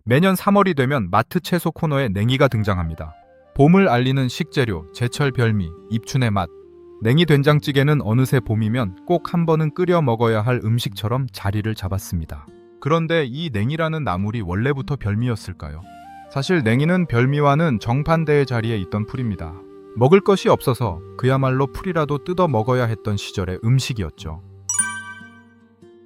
매년 3월이 되면 마트 채소 코너에 냉이가 등장합니다. 봄을 알리는 식재료, 제철 별미, 입춘의 맛. 냉이 된장찌개는 어느새 봄이면 꼭 한 번은 끓여 먹어야 할 음식처럼 자리를 잡았습니다. 그런데 이 냉이라는 나물이 원래부터 별미였을까요? 사실 냉이는 별미와는 정반대의 자리에 있던 풀입니다. 먹을 것이 없어서 그야말로 풀이라도 뜯어 먹어야 했던 시절의 음식이었죠.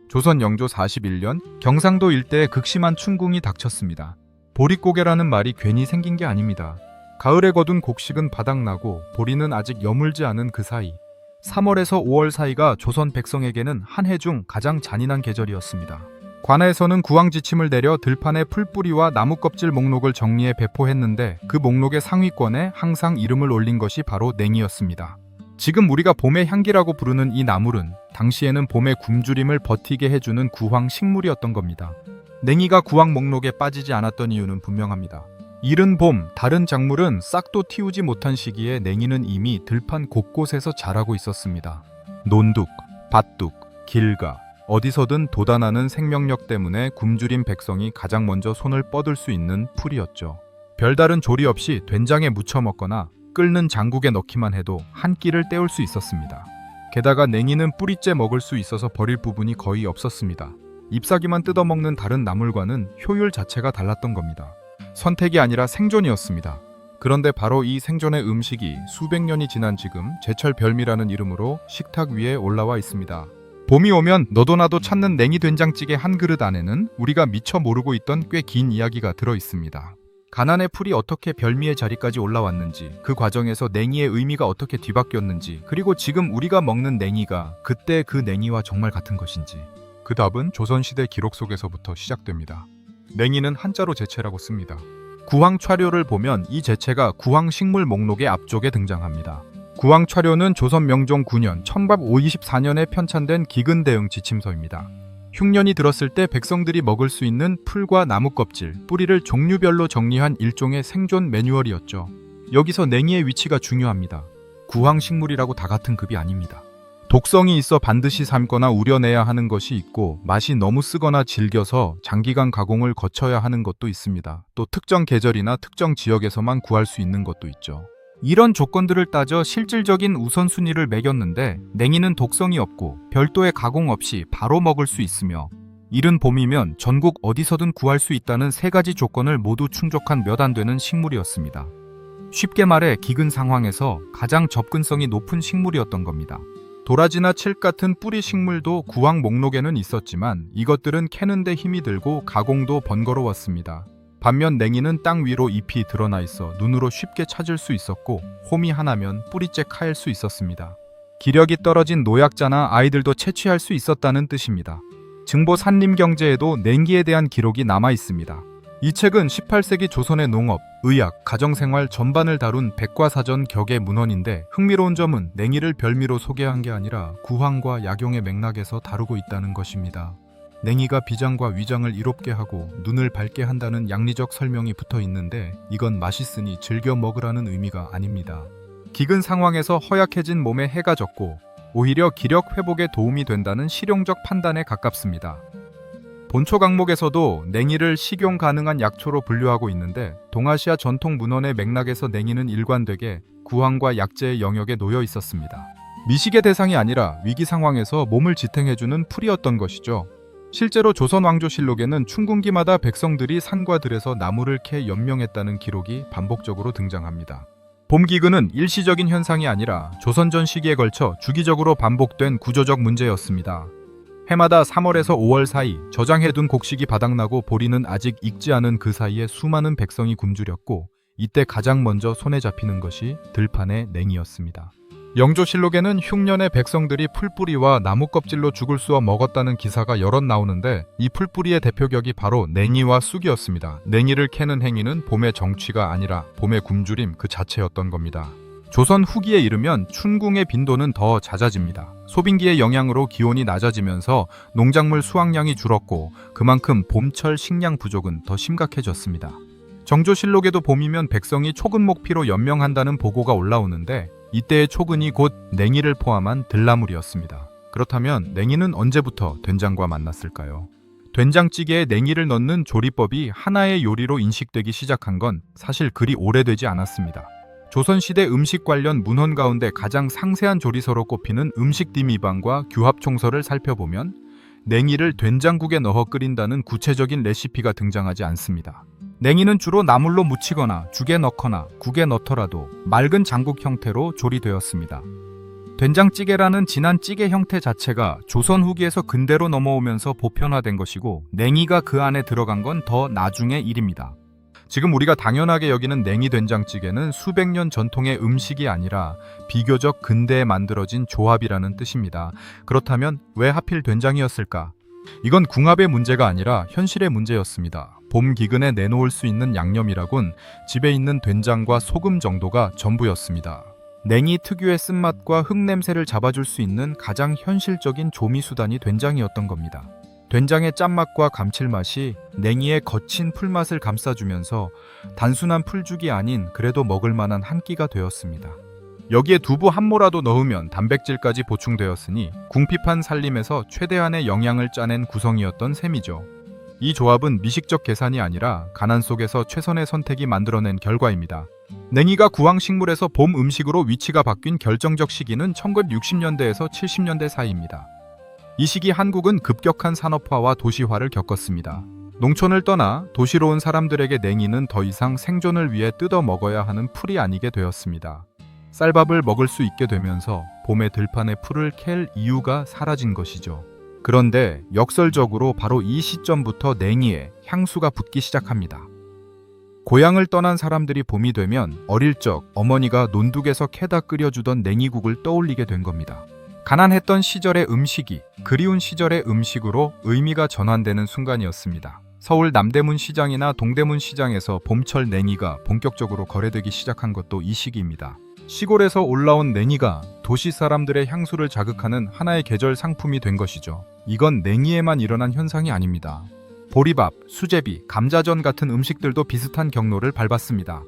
조선 영조 41년 경상도 일대에 극심한 춘궁이 닥쳤습니다. 보릿고개라는 말이 괜히 생긴 게 아닙니다. 가을에 거둔 곡식은 바닥나고 보리는 아직 여물지 않은 그 사이 3월에서 5월 사이가 조선 백성에게는 한 해 중 가장 잔인한 계절이었습니다. 관아에서는 구황지침을 내려 들판의 풀뿌리와 나무껍질 목록을 정리해 배포했는데 그 목록의 상위권에 항상 이름을 올린 것이 바로 냉이였습니다. 지금 우리가 봄의 향기라고 부르는 이 나물은 당시에는 봄의 굶주림을 버티게 해주는 구황 식물이었던 겁니다. 냉이가 구황 목록에 빠지지 않았던 이유는 분명합니다. 이른 봄, 다른 작물은 싹도 틔우지 못한 시기에 냉이는 이미 들판 곳곳에서 자라고 있었습니다. 논둑, 밭둑, 길가, 어디서든 돋아나는 생명력 때문에 굶주린 백성이 가장 먼저 손을 뻗을 수 있는 풀이었죠. 별다른 조리 없이 된장에 무쳐 먹거나 끓는 장국에 넣기만 해도 한 끼를 때울 수 있었습니다. 게다가 냉이는 뿌리째 먹을 수 있어서 버릴 부분이 거의 없었습니다. 잎사귀만 뜯어먹는 다른 나물과는 효율 자체가 달랐던 겁니다. 선택이 아니라 생존이었습니다. 그런데 바로 이 생존의 음식이 수백 년이 지난 지금 제철 별미라는 이름으로 식탁 위에 올라와 있습니다. 봄이 오면 너도 나도 찾는 냉이 된장찌개 한 그릇 안에는 우리가 미처 모르고 있던 꽤 긴 이야기가 들어 있습니다. 가난의 풀이 어떻게 별미의 자리까지 올라왔는지, 그 과정에서 냉이의 의미가 어떻게 뒤바뀌었는지, 그리고 지금 우리가 먹는 냉이가 그때 그 냉이와 정말 같은 것인지, 그 답은 조선시대 기록 속에서부터 시작됩니다. 냉이는 한자로 제채라고 씁니다. 구황차료를 보면 이 제채가 구황식물 목록의 앞쪽에 등장합니다. 구황차료는 조선 명종 9년 1524년에 편찬된 기근대응 지침서입니다. 흉년이 들었을 때 백성들이 먹을 수 있는 풀과 나무 껍질, 뿌리를 종류별로 정리한 일종의 생존 매뉴얼이었죠. 여기서 냉이의 위치가 중요합니다. 구황식물이라고 다 같은 급이 아닙니다. 독성이 있어 반드시 삶거나 우려내야 하는 것이 있고, 맛이 너무 쓰거나 질겨서 장기간 가공을 거쳐야 하는 것도 있습니다. 또 특정 계절이나 특정 지역에서만 구할 수 있는 것도 있죠. 이런 조건들을 따져 실질적인 우선순위를 매겼는데 냉이는 독성이 없고 별도의 가공 없이 바로 먹을 수 있으며 이른 봄이면 전국 어디서든 구할 수 있다는 세 가지 조건을 모두 충족한 몇 안 되는 식물이었습니다. 쉽게 말해 기근 상황에서 가장 접근성이 높은 식물이었던 겁니다. 도라지나 칡 같은 뿌리 식물도 구황 목록에는 있었지만 이것들은 캐는데 힘이 들고 가공도 번거로웠습니다. 반면 냉이는 땅 위로 잎이 드러나 있어 눈으로 쉽게 찾을 수 있었고 홈이 하나면 뿌리째 카일 수 있었습니다. 기력이 떨어진 노약자나 아이들도 채취할 수 있었다는 뜻입니다. 증보 산림경제에도 냉기에 대한 기록이 남아 있습니다. 이 책은 18세기 조선의 농업, 의학, 가정생활 전반을 다룬 백과사전 격의 문헌인데 흥미로운 점은 냉이를 별미로 소개한 게 아니라 구황과 약용의 맥락에서 다루고 있다는 것입니다. 냉이가 비장과 위장을 이롭게 하고 눈을 밝게 한다는 양리적 설명이 붙어 있는데 이건 맛있으니 즐겨 먹으라는 의미가 아닙니다. 기근 상황에서 허약해진 몸에 해가 졌고 오히려 기력 회복에 도움이 된다는 실용적 판단에 가깝습니다. 본초 강목에서도 냉이를 식용 가능한 약초로 분류하고 있는데 동아시아 전통 문헌의 맥락에서 냉이는 일관되게 구황과 약재의 영역에 놓여 있었습니다. 미식의 대상이 아니라 위기 상황에서 몸을 지탱해주는 풀이었던 것이죠. 실제로 조선왕조실록에는 춘궁기마다 백성들이 산과 들에서 나무를 캐 연명했다는 기록이 반복적으로 등장합니다. 봄기근은 일시적인 현상이 아니라 조선전 시기에 걸쳐 주기적으로 반복된 구조적 문제였습니다. 해마다 3월에서 5월 사이 저장해둔 곡식이 바닥나고 보리는 아직 익지 않은 그 사이에 수많은 백성이 굶주렸고 이때 가장 먼저 손에 잡히는 것이 들판의 냉이였습니다. 영조실록에는 흉년의 백성들이 풀뿌리와 나무 껍질로 죽을 쑤어 먹었다는 기사가 여럿 나오는데 이 풀뿌리의 대표격이 바로 냉이와 쑥이었습니다. 냉이를 캐는 행위는 봄의 정취가 아니라 봄의 굶주림 그 자체였던 겁니다. 조선 후기에 이르면 춘궁의 빈도는 더 잦아집니다. 소빙기의 영향으로 기온이 낮아지면서 농작물 수확량이 줄었고 그만큼 봄철 식량 부족은 더 심각해졌습니다. 정조실록에도 봄이면 백성이 초근목피로 연명한다는 보고가 올라오는데 이때의 초근이 곧 냉이를 포함한 들나물이었습니다. 그렇다면 냉이는 언제부터 된장과 만났을까요? 된장찌개에 냉이를 넣는 조리법이 하나의 요리로 인식되기 시작한 건 사실 그리 오래되지 않았습니다. 조선시대 음식 관련 문헌 가운데 가장 상세한 조리서로 꼽히는 음식디미방과 규합총서를 살펴보면 냉이를 된장국에 넣어 끓인다는 구체적인 레시피가 등장하지 않습니다. 냉이는 주로 나물로 무치거나 죽에 넣거나 국에 넣더라도 맑은 장국 형태로 조리되었습니다. 된장찌개라는 진한 찌개 형태 자체가 조선 후기에서 근대로 넘어오면서 보편화된 것이고 냉이가 그 안에 들어간 건 더 나중의 일입니다. 지금 우리가 당연하게 여기는 냉이 된장찌개는 수백 년 전통의 음식이 아니라 비교적 근대에 만들어진 조합이라는 뜻입니다. 그렇다면 왜 하필 된장이었을까? 이건 궁합의 문제가 아니라 현실의 문제였습니다. 봄 기근에 내놓을 수 있는 양념이라곤 집에 있는 된장과 소금 정도가 전부였습니다. 냉이 특유의 쓴맛과 흙냄새를 잡아줄 수 있는 가장 현실적인 조미수단이 된장이었던 겁니다. 된장의 짠맛과 감칠맛이 냉이의 거친 풀맛을 감싸주면서 단순한 풀죽이 아닌 그래도 먹을 만한 한 끼가 되었습니다. 여기에 두부 한 모라도 넣으면 단백질까지 보충되었으니 궁핍한 살림에서 최대한의 영양을 짜낸 구성이었던 셈이죠. 이 조합은 미식적 계산이 아니라 가난 속에서 최선의 선택이 만들어낸 결과입니다. 냉이가 구황식물에서 봄 음식으로 위치가 바뀐 결정적 시기는 1960년대에서 70년대 사이입니다. 이 시기 한국은 급격한 산업화와 도시화를 겪었습니다. 농촌을 떠나 도시로 온 사람들에게 냉이는 더 이상 생존을 위해 뜯어 먹어야 하는 풀이 아니게 되었습니다. 쌀밥을 먹을 수 있게 되면서 봄에 들판에 풀을 캘 이유가 사라진 것이죠. 그런데 역설적으로 바로 이 시점부터 냉이에 향수가 붙기 시작합니다. 고향을 떠난 사람들이 봄이 되면 어릴 적 어머니가 논둑에서 캐다 끓여주던 냉이국을 떠올리게 된 겁니다. 가난했던 시절의 음식이 그리운 시절의 음식으로 의미가 전환되는 순간이었습니다. 서울 남대문 시장이나 동대문 시장에서 봄철 냉이가 본격적으로 거래되기 시작한 것도 이 시기입니다. 시골에서 올라온 냉이가 도시 사람들의 향수를 자극하는 하나의 계절 상품이 된 것이죠. 이건 냉이에만 일어난 현상이 아닙니다. 보리밥, 수제비, 감자전 같은 음식들도 비슷한 경로를 밟았습니다.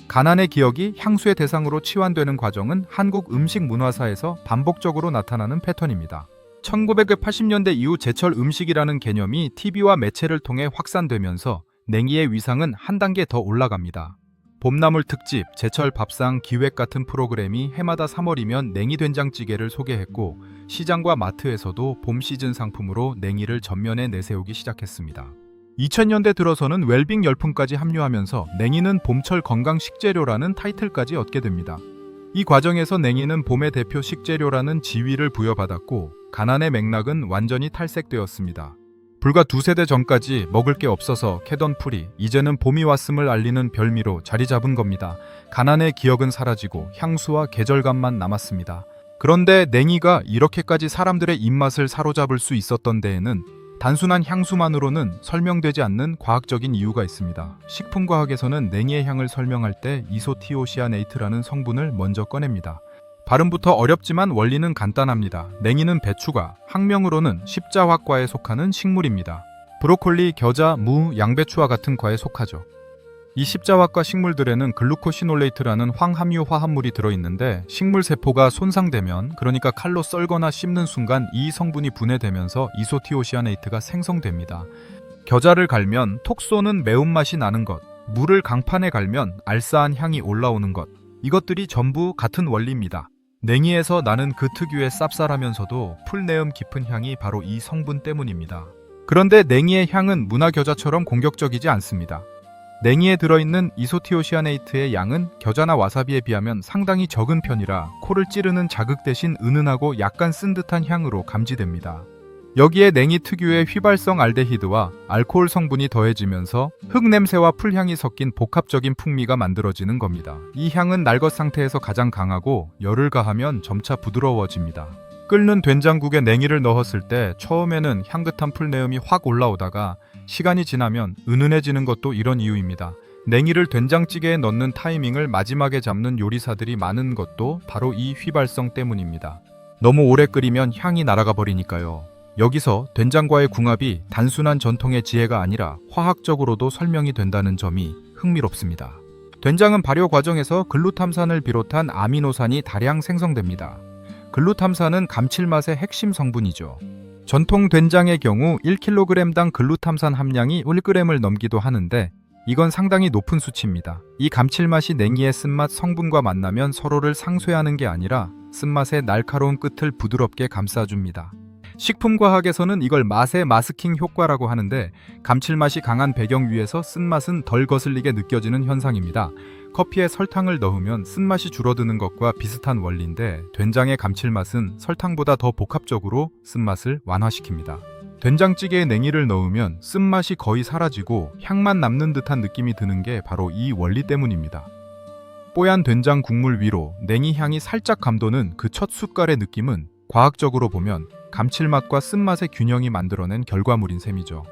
가난의 기억이 향수의 대상으로 치환되는 과정은 한국 음식 문화사에서 반복적으로 나타나는 패턴입니다. 1980년대 이후 제철 음식이라는 개념이 TV와 매체를 통해 확산되면서 냉이의 위상은 한 단계 더 올라갑니다. 봄나물 특집, 제철 밥상, 기획 같은 프로그램이 해마다 3월이면 냉이 된장찌개를 소개했고 시장과 마트에서도 봄 시즌 상품으로 냉이를 전면에 내세우기 시작했습니다. 2000년대 들어서는 웰빙 열풍까지 합류하면서 냉이는 봄철 건강 식재료라는 타이틀까지 얻게 됩니다. 이 과정에서 냉이는 봄의 대표 식재료라는 지위를 부여받았고 가난의 맥락은 완전히 탈색되었습니다. 불과 2세대 전까지 먹을 게 없어서 캐던 풀이 이제는 봄이 왔음을 알리는 별미로 자리 잡은 겁니다. 가난의 기억은 사라지고 향수와 계절감만 남았습니다. 그런데 냉이가 이렇게까지 사람들의 입맛을 사로잡을 수 있었던 데에는 단순한 향수만으로는 설명되지 않는 과학적인 이유가 있습니다. 식품과학에서는 냉이의 향을 설명할 때 이소티오시아네이트라는 성분을 먼저 꺼냅니다. 발음부터 어렵지만 원리는 간단합니다. 냉이는 배추가, 학명으로는 십자화과에 속하는 식물입니다. 브로콜리, 겨자, 무, 양배추와 같은 과에 속하죠. 이 십자화과 식물들에는 글루코시놀레이트라는 황함유 화합물이 들어있는데 식물 세포가 손상되면, 그러니까 칼로 썰거나 씹는 순간 이 성분이 분해되면서 이소티오시아네이트가 생성됩니다. 겨자를 갈면 톡 쏘는 매운맛이 나는 것, 무를 강판에 갈면 알싸한 향이 올라오는 것, 이것들이 전부 같은 원리입니다. 냉이에서 나는 그 특유의 쌉쌀하면서도 풀내음 깊은 향이 바로 이 성분 때문입니다. 그런데 냉이의 향은 문화겨자처럼 공격적이지 않습니다. 냉이에 들어있는 이소티오시아네이트의 양은 겨자나 와사비에 비하면 상당히 적은 편이라 코를 찌르는 자극 대신 은은하고 약간 쓴 듯한 향으로 감지됩니다. 여기에 냉이 특유의 휘발성 알데히드와 알코올 성분이 더해지면서 흙냄새와 풀향이 섞인 복합적인 풍미가 만들어지는 겁니다. 이 향은 날것 상태에서 가장 강하고 열을 가하면 점차 부드러워집니다. 끓는 된장국에 냉이를 넣었을 때 처음에는 향긋한 풀내음이 확 올라오다가 시간이 지나면 은은해지는 것도 이런 이유입니다. 냉이를 된장찌개에 넣는 타이밍을 마지막에 잡는 요리사들이 많은 것도 바로 이 휘발성 때문입니다. 너무 오래 끓이면 향이 날아가 버리니까요. 여기서 된장과의 궁합이 단순한 전통의 지혜가 아니라 화학적으로도 설명이 된다는 점이 흥미롭습니다. 된장은 발효 과정에서 글루탐산을 비롯한 아미노산이 다량 생성됩니다. 글루탐산은 감칠맛의 핵심 성분이죠. 전통 된장의 경우 1kg당 글루탐산 함량이 1g을 넘기도 하는데 이건 상당히 높은 수치입니다. 이 감칠맛이 냉이의 쓴맛 성분과 만나면 서로를 상쇄하는 게 아니라 쓴맛의 날카로운 끝을 부드럽게 감싸줍니다. 식품과학에서는 이걸 맛의 마스킹 효과라고 하는데 감칠맛이 강한 배경 위에서 쓴맛은 덜 거슬리게 느껴지는 현상입니다. 커피에 설탕을 넣으면 쓴맛이 줄어드는 것과 비슷한 원리인데 된장의 감칠맛은 설탕보다 더 복합적으로 쓴맛을 완화시킵니다. 된장찌개에 냉이를 넣으면 쓴맛이 거의 사라지고 향만 남는 듯한 느낌이 드는 게 바로 이 원리 때문입니다. 뽀얀 된장 국물 위로 냉이 향이 살짝 감도는 그 첫 숟갈의 느낌은 과학적으로 보면 감칠맛과 쓴맛의 균형이 만들어낸 결과물인 셈이죠.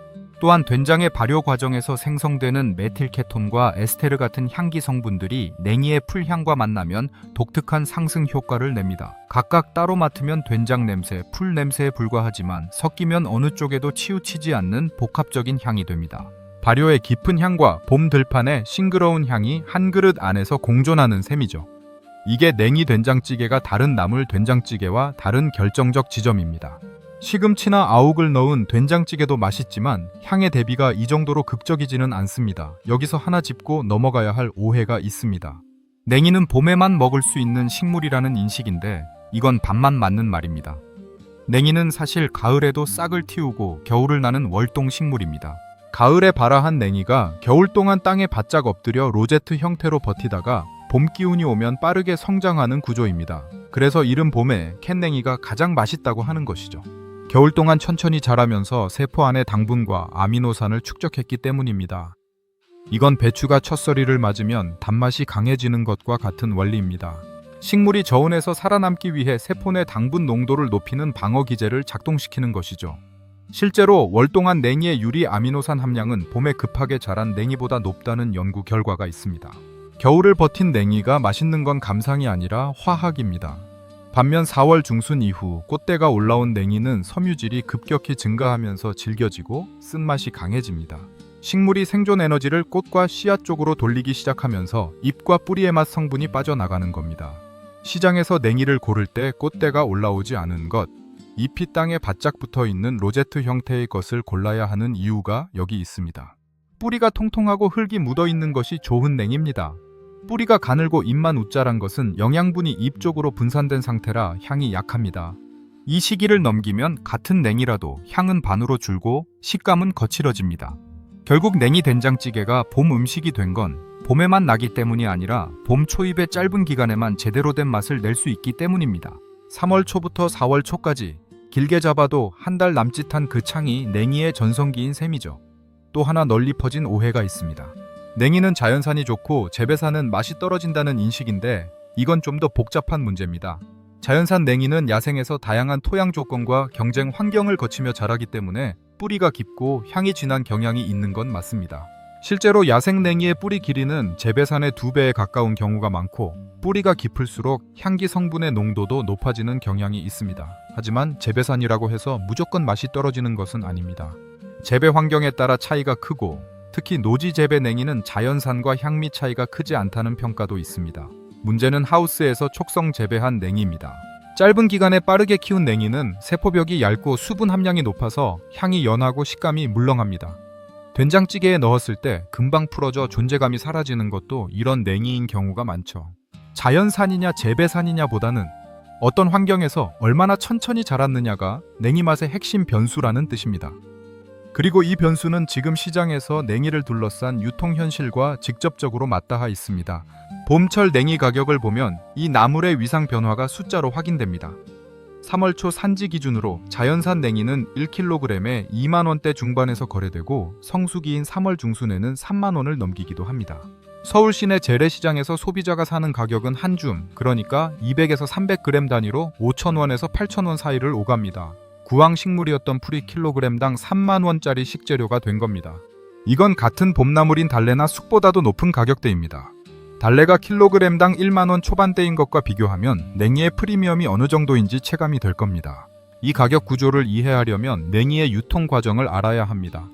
또한 된장의 발효 과정에서 생성되는 메틸케톤과 에스테르 같은 향기 성분들이 냉이의 풀향과 만나면 독특한 상승 효과를 냅니다. 각각 따로 맡으면 된장 냄새, 풀 냄새에 불과하지만 섞이면 어느 쪽에도 치우치지 않는 복합적인 향이 됩니다. 발효의 깊은 향과 봄 들판의 싱그러운 향이 한 그릇 안에서 공존하는 셈이죠. 이게 냉이 된장찌개가 다른 나물 된장찌개와 다른 결정적 지점입니다. 시금치나 아욱을 넣은 된장찌개도 맛있지만 향의 대비가 이 정도로 극적이지는 않습니다. 여기서 하나 짚고 넘어가야 할 오해가 있습니다. 냉이는 봄에만 먹을 수 있는 식물이라는 인식인데 이건 반만 맞는 말입니다. 냉이는 사실 가을에도 싹을 틔우고 겨울을 나는 월동 식물입니다. 가을에 발아한 냉이가 겨울 동안 땅에 바짝 엎드려 로제트 형태로 버티다가 봄 기운이 오면 빠르게 성장하는 구조입니다. 그래서 이른 봄에 캔냉이가 가장 맛있다고 하는 것이죠. 겨울 동안 천천히 자라면서 세포 안의 당분과 아미노산을 축적했기 때문입니다. 이건 배추가 첫서리를 맞으면 단맛이 강해지는 것과 같은 원리입니다. 식물이 저온에서 살아남기 위해 세포 내 당분 농도를 높이는 방어 기제를 작동시키는 것이죠. 실제로 월 동안 냉이의 유리 아미노산 함량은 봄에 급하게 자란 냉이보다 높다는 연구 결과가 있습니다. 겨울을 버틴 냉이가 맛있는 건 감상이 아니라 화학입니다. 반면 4월 중순 이후 꽃대가 올라온 냉이는 섬유질이 급격히 증가하면서 질겨지고 쓴맛이 강해집니다. 식물이 생존 에너지를 꽃과 씨앗 쪽으로 돌리기 시작하면서 잎과 뿌리의 맛 성분이 빠져나가는 겁니다. 시장에서 냉이를 고를 때 꽃대가 올라오지 않은 것, 잎이 땅에 바짝 붙어 있는 로제트 형태의 것을 골라야 하는 이유가 여기 있습니다. 뿌리가 통통하고 흙이 묻어 있는 것이 좋은 냉입니다. 뿌리가 가늘고 잎만 웃자란 것은 영양분이 잎 쪽으로 분산된 상태라 향이 약합니다. 이 시기를 넘기면 같은 냉이라도 향은 반으로 줄고 식감은 거칠어집니다. 결국 냉이 된장찌개가 봄 음식이 된 건 봄에만 나기 때문이 아니라 봄 초입의 짧은 기간에만 제대로 된 맛을 낼 수 있기 때문입니다. 3월 초부터 4월 초까지 길게 잡아도 한 달 남짓한 그 창이 냉이의 전성기인 셈이죠. 또 하나 널리 퍼진 오해가 있습니다. 냉이는 자연산이 좋고 재배산은 맛이 떨어진다는 인식인데 이건 좀 더 복잡한 문제입니다. 자연산 냉이는 야생에서 다양한 토양 조건과 경쟁 환경을 거치며 자라기 때문에 뿌리가 깊고 향이 진한 경향이 있는 건 맞습니다. 실제로 야생 냉이의 뿌리 길이는 재배산의 2배에 가까운 경우가 많고 뿌리가 깊을수록 향기 성분의 농도도 높아지는 경향이 있습니다. 하지만 재배산이라고 해서 무조건 맛이 떨어지는 것은 아닙니다. 재배 환경에 따라 차이가 크고 특히 노지 재배 냉이는 자연산과 향미 차이가 크지 않다는 평가도 있습니다. 문제는 하우스에서 촉성 재배한 냉이입니다. 짧은 기간에 빠르게 키운 냉이는 세포벽이 얇고 수분 함량이 높아서 향이 연하고 식감이 물렁합니다. 된장찌개에 넣었을 때 금방 풀어져 존재감이 사라지는 것도 이런 냉이인 경우가 많죠. 자연산이냐 재배산이냐보다는 어떤 환경에서 얼마나 천천히 자랐느냐가 냉이 맛의 핵심 변수라는 뜻입니다. 그리고 이 변수는 지금 시장에서 냉이를 둘러싼 유통 현실과 직접적으로 맞닿아 있습니다. 봄철 냉이 가격을 보면 이 나물의 위상 변화가 숫자로 확인됩니다. 3월 초 산지 기준으로 자연산 냉이는 1kg에 2만 원대 중반에서 거래되고 성수기인 3월 중순에는 3만 원을 넘기기도 합니다. 서울 시내 재래시장에서 소비자가 사는 가격은 한 줌, 그러니까 200에서 300g 단위로 5,000원에서 8,000원 사이를 오갑니다. 구황 식물이었던 풀이 킬로그램당 3만 원짜리 식재료가 된 겁니다. 이건 같은 봄나물인 달래나 쑥보다도 높은 가격대입니다. 달래가 킬로그램당 1만 원 초반대인 것과 비교하면 냉이의 프리미엄이 어느 정도인지 체감이 될 겁니다. 이 가격 구조를 이해하려면 냉이의 유통 과정을 알아야 합니다.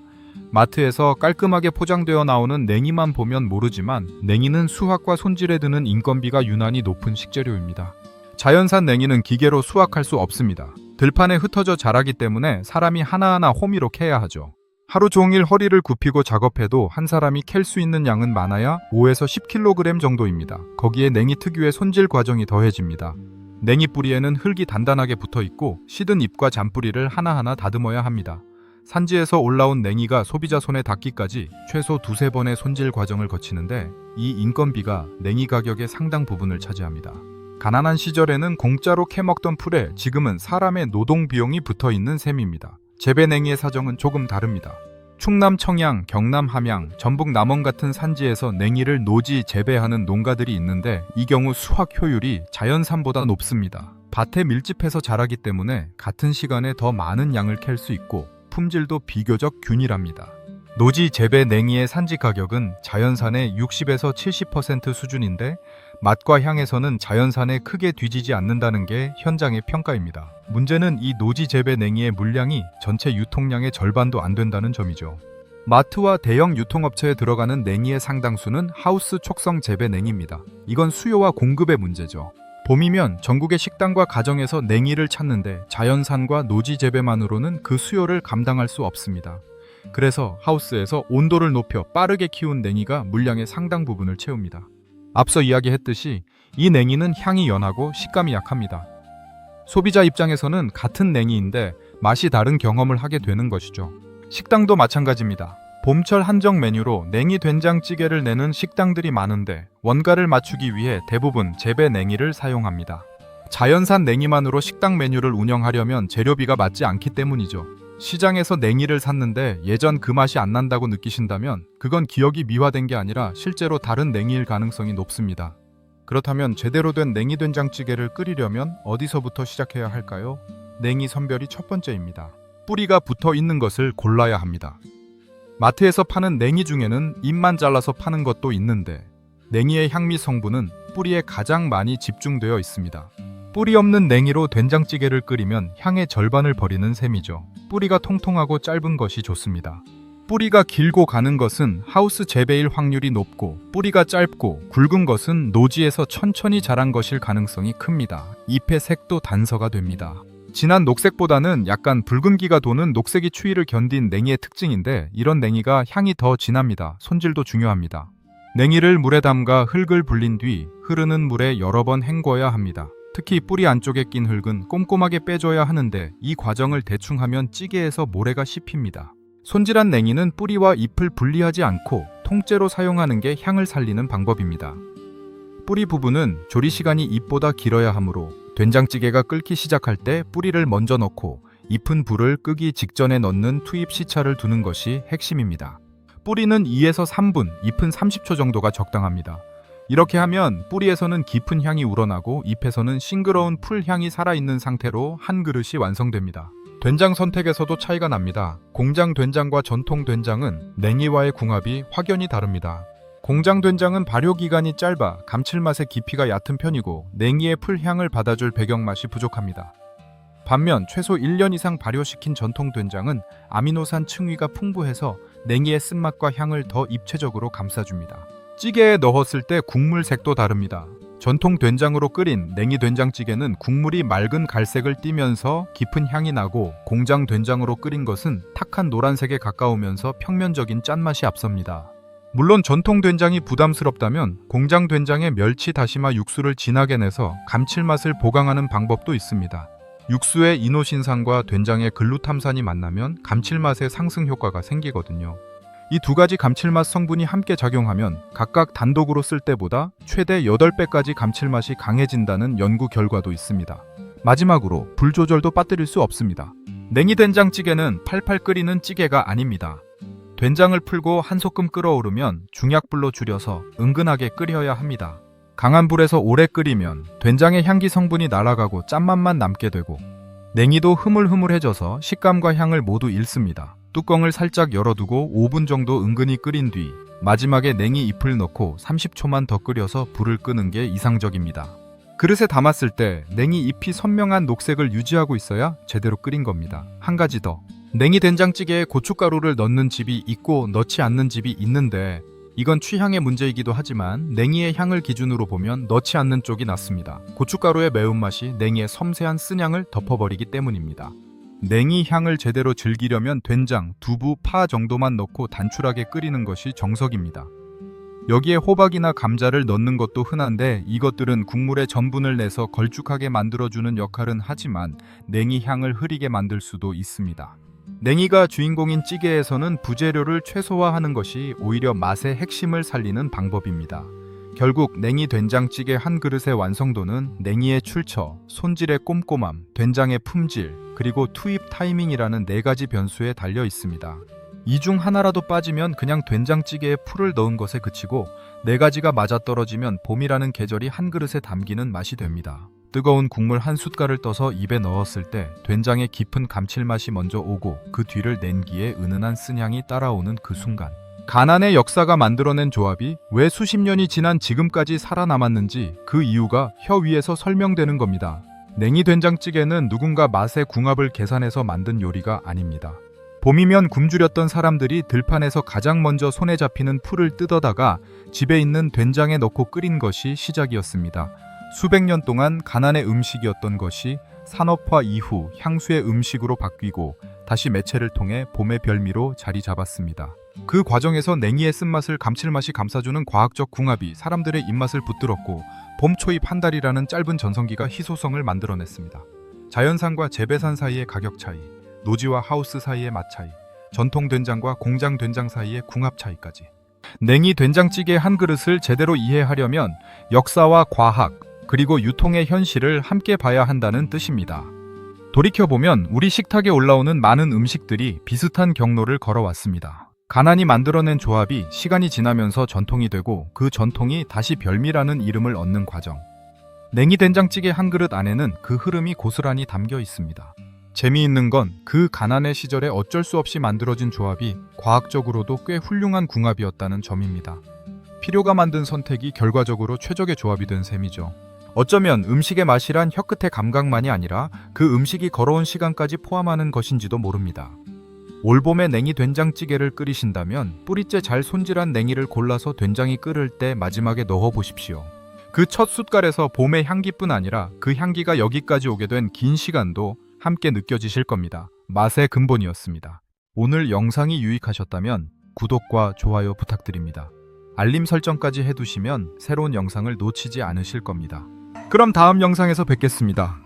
마트에서 깔끔하게 포장되어 나오는 냉이만 보면 모르지만 냉이는 수확과 손질에 드는 인건비가 유난히 높은 식재료입니다. 자연산 냉이는 기계로 수확할 수 없습니다. 들판에 흩어져 자라기 때문에 사람이 하나하나 호미로 캐야 하죠. 하루 종일 허리를 굽히고 작업해도 한 사람이 캘 수 있는 양은 많아야 5에서 10kg 정도입니다. 거기에 냉이 특유의 손질 과정이 더해집니다. 냉이 뿌리에는 흙이 단단하게 붙어 있고 시든 잎과 잔뿌리를 하나하나 다듬어야 합니다. 산지에서 올라온 냉이가 소비자 손에 닿기까지 최소 2~3번의 손질 과정을 거치는데 이 인건비가 냉이 가격의 상당 부분을 차지합니다. 가난한 시절에는 공짜로 캐먹던 풀에 지금은 사람의 노동 비용이 붙어 있는 셈입니다. 재배 냉이의 사정은 조금 다릅니다. 충남 청양, 경남 함양, 전북 남원 같은 산지에서 냉이를 노지 재배하는 농가들이 있는데 이 경우 수확 효율이 자연산보다 높습니다. 밭에 밀집해서 자라기 때문에 같은 시간에 더 많은 양을 캘 수 있고 품질도 비교적 균일합니다. 노지 재배 냉이의 산지 가격은 자연산의 60에서 70% 수준인데 맛과 향에서는 자연산에 크게 뒤지지 않는다는 게 현장의 평가입니다. 문제는 이 노지 재배 냉이의 물량이 전체 유통량의 절반도 안 된다는 점이죠. 마트와 대형 유통업체에 들어가는 냉이의 상당수는 하우스 촉성 재배 냉이입니다. 이건 수요와 공급의 문제죠. 봄이면 전국의 식당과 가정에서 냉이를 찾는데 자연산과 노지 재배만으로는 그 수요를 감당할 수 없습니다. 그래서 하우스에서 온도를 높여 빠르게 키운 냉이가 물량의 상당 부분을 채웁니다. 앞서 이야기했듯이 이 냉이는 향이 연하고 식감이 약합니다. 소비자 입장에서는 같은 냉이인데 맛이 다른 경험을 하게 되는 것이죠. 식당도 마찬가지입니다. 봄철 한정 메뉴로 냉이 된장찌개를 내는 식당들이 많은데 원가를 맞추기 위해 대부분 재배 냉이를 사용합니다. 자연산 냉이만으로 식당 메뉴를 운영하려면 재료비가 맞지 않기 때문이죠. 시장에서 냉이를 샀는데 예전 그 맛이 안 난다고 느끼신다면 그건 기억이 미화된 게 아니라 실제로 다른 냉이일 가능성이 높습니다. 그렇다면 제대로 된 냉이 된장찌개를 끓이려면 어디서부터 시작해야 할까요? 냉이 선별이 첫 번째입니다. 뿌리가 붙어 있는 것을 골라야 합니다. 마트에서 파는 냉이 중에는 잎만 잘라서 파는 것도 있는데 냉이의 향미 성분은 뿌리에 가장 많이 집중되어 있습니다. 뿌리 없는 냉이로 된장찌개를 끓이면 향의 절반을 버리는 셈이죠. 뿌리가 통통하고 짧은 것이 좋습니다. 뿌리가 길고 가는 것은 하우스 재배일 확률이 높고 뿌리가 짧고 굵은 것은 노지에서 천천히 자란 것일 가능성이 큽니다. 잎의 색도 단서가 됩니다. 진한 녹색보다는 약간 붉은기가 도는 녹색이 추위를 견딘 냉이의 특징인데 이런 냉이가 향이 더 진합니다. 손질도 중요합니다. 냉이를 물에 담가 흙을 불린 뒤 흐르는 물에 여러 번 헹궈야 합니다. 특히 뿌리 안쪽에 낀 흙은 꼼꼼하게 빼줘야 하는데 이 과정을 대충 하면 찌개에서 모래가 씹힙니다. 손질한 냉이는 뿌리와 잎을 분리하지 않고 통째로 사용하는 게 향을 살리는 방법입니다. 뿌리 부분은 조리 시간이 잎보다 길어야 하므로 된장찌개가 끓기 시작할 때 뿌리를 먼저 넣고 잎은 불을 끄기 직전에 넣는 투입 시차를 두는 것이 핵심입니다. 뿌리는 2에서 3분, 잎은 30초 정도가 적당합니다. 이렇게 하면 뿌리에서는 깊은 향이 우러나고 잎에서는 싱그러운 풀향이 살아있는 상태로 한 그릇이 완성됩니다. 된장 선택에서도 차이가 납니다. 공장 된장과 전통 된장은 냉이와의 궁합이 확연히 다릅니다. 공장 된장은 발효기간이 짧아 감칠맛의 깊이가 얕은 편이고 냉이의 풀향을 받아줄 배경맛이 부족합니다. 반면 최소 1년 이상 발효시킨 전통 된장은 아미노산 층위가 풍부해서 냉이의 쓴맛과 향을 더 입체적으로 감싸줍니다. 찌개에 넣었을 때 국물 색도 다릅니다. 전통 된장으로 끓인 냉이 된장찌개는 국물이 맑은 갈색을 띠면서 깊은 향이 나고 공장 된장으로 끓인 것은 탁한 노란색에 가까우면서 평면적인 짠맛이 앞섭니다. 물론 전통 된장이 부담스럽다면 공장 된장에 멸치 다시마 육수를 진하게 내서 감칠맛을 보강하는 방법도 있습니다. 육수의 이노신산과 된장의 글루탐산이 만나면 감칠맛의 상승 효과가 생기거든요. 이 두 가지 감칠맛 성분이 함께 작용하면 각각 단독으로 쓸 때보다 최대 8배까지 감칠맛이 강해진다는 연구 결과도 있습니다. 마지막으로 불 조절도 빠뜨릴 수 없습니다. 냉이 된장찌개는 팔팔 끓이는 찌개가 아닙니다. 된장을 풀고 한 소끔 끓어오르면 중약불로 줄여서 은근하게 끓여야 합니다. 강한 불에서 오래 끓이면 된장의 향기 성분이 날아가고 짠맛만 남게 되고 냉이도 흐물흐물해져서 식감과 향을 모두 잃습니다. 뚜껑을 살짝 열어두고 5분 정도 은근히 끓인 뒤 마지막에 냉이 잎을 넣고 30초만 더 끓여서 불을 끄는 게 이상적입니다. 그릇에 담았을 때 냉이 잎이 선명한 녹색을 유지하고 있어야 제대로 끓인 겁니다. 한 가지 더. 냉이 된장찌개에 고춧가루를 넣는 집이 있고 넣지 않는 집이 있는데 이건 취향의 문제이기도 하지만 냉이의 향을 기준으로 보면 넣지 않는 쪽이 낫습니다. 고춧가루의 매운맛이 냉이의 섬세한 쓴향을 덮어버리기 때문입니다. 냉이 향을 제대로 즐기려면 된장, 두부, 파 정도만 넣고 단출하게 끓이는 것이 정석입니다. 여기에 호박이나 감자를 넣는 것도 흔한데 이것들은 국물의 전분을 내서 걸쭉하게 만들어주는 역할은 하지만 냉이 향을 흐리게 만들 수도 있습니다. 냉이가 주인공인 찌개에서는 부재료를 최소화하는 것이 오히려 맛의 핵심을 살리는 방법입니다. 결국 냉이 된장찌개 한 그릇의 완성도는 냉이의 출처, 손질의 꼼꼼함, 된장의 품질, 그리고 투입 타이밍이라는 4가지 변수에 달려 있습니다. 이 중 하나라도 빠지면 그냥 된장찌개에 풀을 넣은 것에 그치고 4가지가 맞아떨어지면 봄이라는 계절이 한 그릇에 담기는 맛이 됩니다. 뜨거운 국물 한 숟갈을 떠서 입에 넣었을 때 된장의 깊은 감칠맛이 먼저 오고 그 뒤를 냉기의 은은한 쓴향이 따라오는 그 순간, 가난의 역사가 만들어낸 조합이 왜 수십 년이 지난 지금까지 살아남았는지 그 이유가 혀 위에서 설명되는 겁니다. 냉이 된장찌개는 누군가 맛의 궁합을 계산해서 만든 요리가 아닙니다. 봄이면 굶주렸던 사람들이 들판에서 가장 먼저 손에 잡히는 풀을 뜯어다가 집에 있는 된장에 넣고 끓인 것이 시작이었습니다. 수백 년 동안 가난의 음식이었던 것이 산업화 이후 향수의 음식으로 바뀌고 다시 매체를 통해 봄의 별미로 자리 잡았습니다. 그 과정에서 냉이의 쓴맛을 감칠맛이 감싸주는 과학적 궁합이 사람들의 입맛을 붙들었고 봄 초입 한 달이라는 짧은 전성기가 희소성을 만들어냈습니다. 자연산과 재배산 사이의 가격 차이, 노지와 하우스 사이의 맛 차이, 전통 된장과 공장 된장 사이의 궁합 차이까지. 냉이 된장찌개 한 그릇을 제대로 이해하려면 역사와 과학, 그리고 유통의 현실을 함께 봐야 한다는 뜻입니다. 돌이켜보면 우리 식탁에 올라오는 많은 음식들이 비슷한 경로를 걸어왔습니다. 가난이 만들어낸 조합이 시간이 지나면서 전통이 되고 그 전통이 다시 별미라는 이름을 얻는 과정. 냉이 된장찌개 한 그릇 안에는 그 흐름이 고스란히 담겨 있습니다. 재미있는 건 그 가난의 시절에 어쩔 수 없이 만들어진 조합이 과학적으로도 꽤 훌륭한 궁합이었다는 점입니다. 필요가 만든 선택이 결과적으로 최적의 조합이 된 셈이죠. 어쩌면 음식의 맛이란 혀끝의 감각만이 아니라 그 음식이 걸어온 시간까지 포함하는 것인지도 모릅니다. 올봄에 냉이 된장찌개를 끓이신다면 뿌리째 잘 손질한 냉이를 골라서 된장이 끓을 때 마지막에 넣어보십시오. 그 첫 숟갈에서 봄의 향기뿐 아니라 그 향기가 여기까지 오게 된 긴 시간도 함께 느껴지실 겁니다. 맛의 근본이었습니다. 오늘 영상이 유익하셨다면 구독과 좋아요 부탁드립니다. 알림 설정까지 해두시면 새로운 영상을 놓치지 않으실 겁니다. 그럼 다음 영상에서 뵙겠습니다.